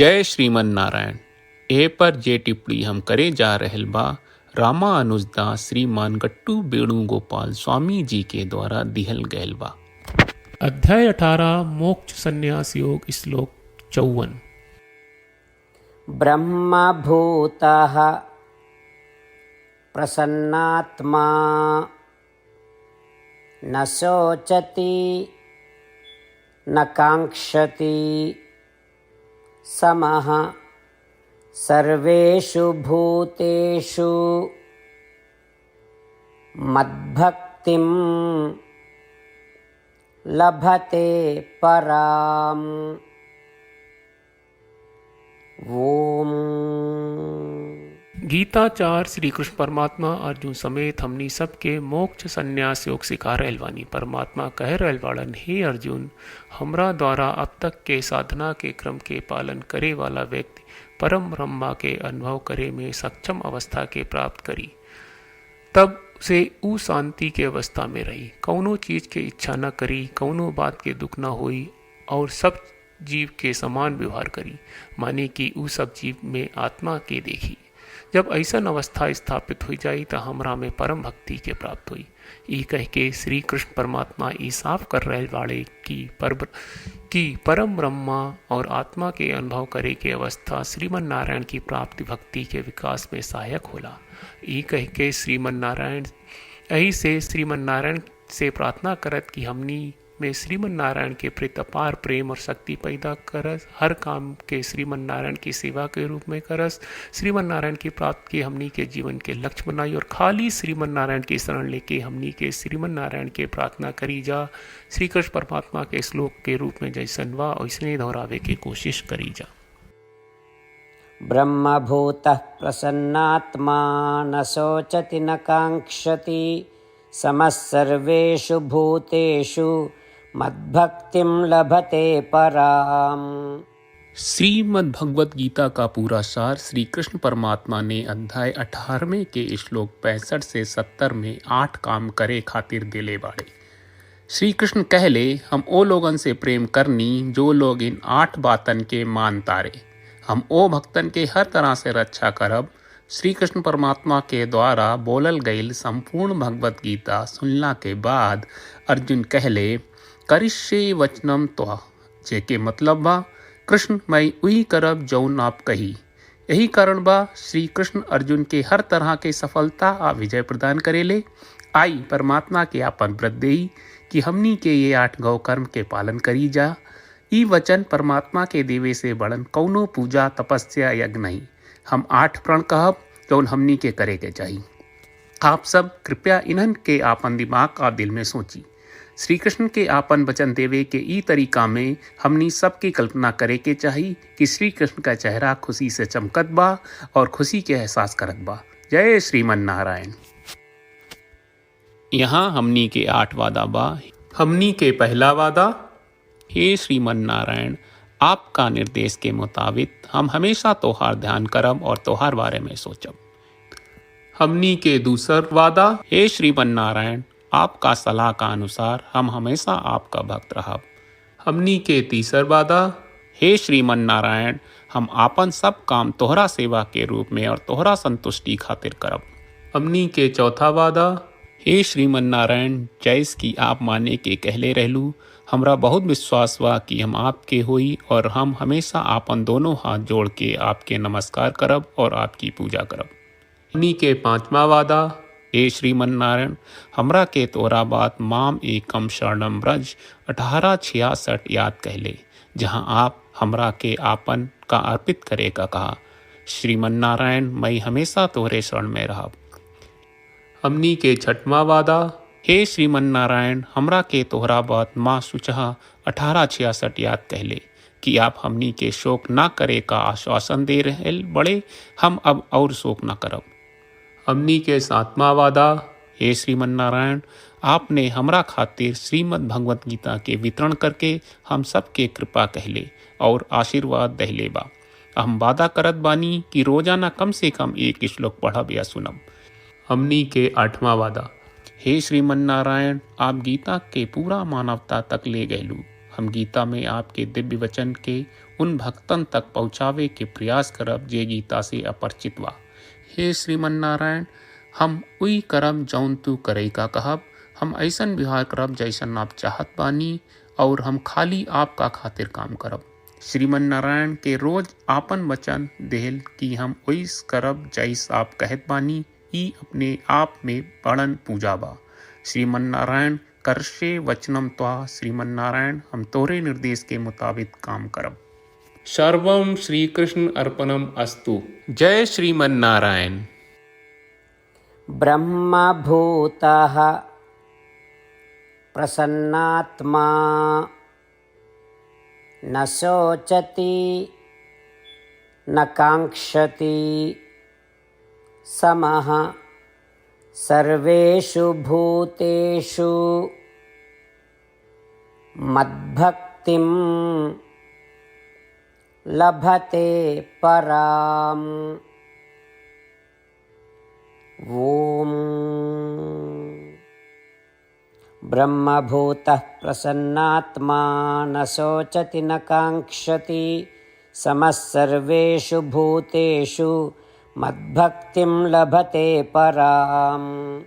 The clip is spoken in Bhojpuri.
जय श्रीमन नारायण। ए पर जे टिप्पणी हम करे जा रहल बा रामानुजदास श्रीमान गट्टू वेणुगोपाल स्वामी जी के द्वारा दिहल गयल बा। अध्याय 18 मोक्ष संन्यास योग श्लोक 54। ब्रह्मभूतः प्रसन्नात्मा न शोचति न काङ्क्षति समः सर्वेषु भूतेषु मद्भक्तिं लभते पराम्। ओम। गीताचार श्री कृष्ण परमात्मा अर्जुन समेत हमनी सबके मोक्ष संन्यास योग सिखा रहल बानी। परमात्मा कह रहल बाड़न, हे अर्जुन, हमरा द्वारा अब तक के साधना के क्रम के पालन करे वाला व्यक्ति परम ब्रह्मा के अनुभव करे में सक्षम अवस्था के प्राप्त करी, तब से ऊ शांति के अवस्था में रही, कौनो चीज के इच्छा न करी, कौनो बात के दुख न होई और सब जीव के समान व्यवहार करी, माने कि ऊ सब जीव में आत्मा के देखी। जब ऐसन अवस्था स्थापित हो जाई तो हमरा में परम भक्ति के प्राप्त हुई। ई कह के श्री कृष्ण परमात्मा ई साफ कर रहे वाले कि परम ब्रह्मा और आत्मा के अनुभव करे के अवस्था श्रीमन नारायण की प्राप्ति भक्ति के विकास में सहायक होला। ई कह के श्रीमन नारायण यही से श्रीमन नारायण से प्रार्थना करत कि हमनी में श्रीमन नारायण के प्रति अपार प्रेम और शक्ति पैदा करस, हर काम के श्रीमन नारायण की सेवा के रूप में करस, श्रीमन नारायण की प्राप्ति के हमनी के जीवन के लक्ष्य बनाई और खाली श्रीमन नारायण की शरण लेके हमनी के श्रीमन नारायण के प्रार्थना करी जा। श्री कृष्ण परमात्मा के श्लोक के रूप में जैसन वा वैसने दोहरावे की कोशिश करी जा। ब्रह्मभूतः प्रसन्नात्मा न शोचति न काङ्क्षति समः सर्वेषु भूतेषु मद्भक्तिं लभते पराम। श्रीमद् भगवत गीता का पूरा सार श्री कृष्ण परमात्मा ने अध्याय 18वें के श्लोक 65 से 70 में 8 काम करे खातिर दिले बाड़े। श्री कृष्ण कहले, हम ओ लोगन से प्रेम करनी जो लोग इन 8 बातन के मान तारे, हम ओ भक्तन के हर तरह से रक्षा करब। श्री कृष्ण परमात्मा के द्वारा बोलल गईल संपूर्ण भगवत गीता सुनला के बाद अर्जुन कहले, करिष्ये वचनम त्वा, जेके मतलब बा कृष्ण मैं वही करब जौन आप कही। यही कारण बा श्री कृष्ण अर्जुन के हर तरह के सफलता आ विजय प्रदान करेले। आई परमात्मा के आपन व्रत देई कि हमनी के ये 8 गौ कर्म के पालन करी जा। ई वचन परमात्मा के देवे से बड़न कौनो पूजा तपस्या यज्ञ नहीं। हम 8 प्रण कहब जौन हमनी के करे के चाहिए। आप सब कृपया इन्हन के आपन दिमाग और दिल में सोची। श्री कृष्ण के आपन वचन देवे के ई तरीका में हमनी सबकी कल्पना करे के चाहिए कि श्री कृष्ण का चेहरा खुशी से चमकत बा और खुशी के एहसास करत बा। जय श्रीमन नारायण। यहाँ हमनी के 8 वादा बा। हमनी के पहला वादा, हे श्रीमन नारायण, आपका निर्देश के मुताबिक हम हमेशा तोहार ध्यान करब और तोहार बारे में सोचब। हमनी के दूसर वादा, हे श्रीमन नारायण, आपका सलाह का अनुसार हम हमेशा आपका भक्त रहब। हमनी के तीसर वादा, हे श्रीमन नारायण, हम आपन सब काम तोहरा सेवा के रूप में और तोहरा संतुष्टि खातिर करब। हमनी के चौथा वादा, हे श्रीमन नारायण, जैस की आप माने के कहले रहलू, हमरा बहुत विश्वास बा कि हम आपके होई और हम हमेशा आपन दोनों हाथ जोड़ के आपके नमस्कार करब और आपकी पूजा करब। हमनी के पांचवा वादा, हे श्रीमन नारायण, हमरा के तोरा बात माम एकम शरणम ब्रज 1866 याद कहले, जहां आप हमरा के आपन का अर्पित करे का कहा। श्रीमन नारायण, मैं हमेशा तोहरे शरण में रहब। हमनी के छठवां वादा, हे श्रीमन नारायण, हमरा के तोहरा बात माँ सुचहा 1866 याद कहले कि आप हमनी के शोक ना करे का आश्वासन दे रहे बड़े, हम अब और शोक ना करब। हमनी के 7वां वादा, हे श्रीमन नारायण, आपने हमरा खातिर श्रीमद् भगवत गीता के वितरण करके हम सबके कृपा कहले और आशीर्वाद दहले बा। हम वादा करत बानी कि रोजाना कम से कम 1 श्लोक पढ़ब या सुनब। हमनी के 8वां वादा, हे श्रीमन नारायण, आप गीता के पूरा मानवता तक ले गयलू। हम गीता में आपके दिव्य वचन के उन भक्तन तक पहुँचावे के प्रयास करब जे गीता से अपरिचित बा। हे श्रीमन नारायण, हम उई करब जौन तू करे का कहब। हम ऐसन व्यवहार करब जैसन आप चाहत बानी और हम खाली आपका खातिर काम करब। श्रीमन नारायण के रोज आपन वचन देहल कि हम ओइस करब जैस आप कहत बानी। ई अपने आप में बड़न पूजा बा। श्रीमन नारायण करशे वचनम त्वा। श्रीमन नारायण, हम तोरे निर्देश के मुताबिक काम करब। सर्वम श्री कृष्ण अर्पणम अस्तु। जय श्रीमन नारायण। ब्रह्मभूतः प्रसन्नात्मा न शोचति न काङ्क्षति समः सर्वेषु भूतेषु मद्भक्तिं लभते पराम्। ॐ ब्रह्मभूतः प्रसन्नात्मा न शोचति न काङ्क्षति समः सर्वेषु भूतेषु मद्भक्तिं लभते पराम्।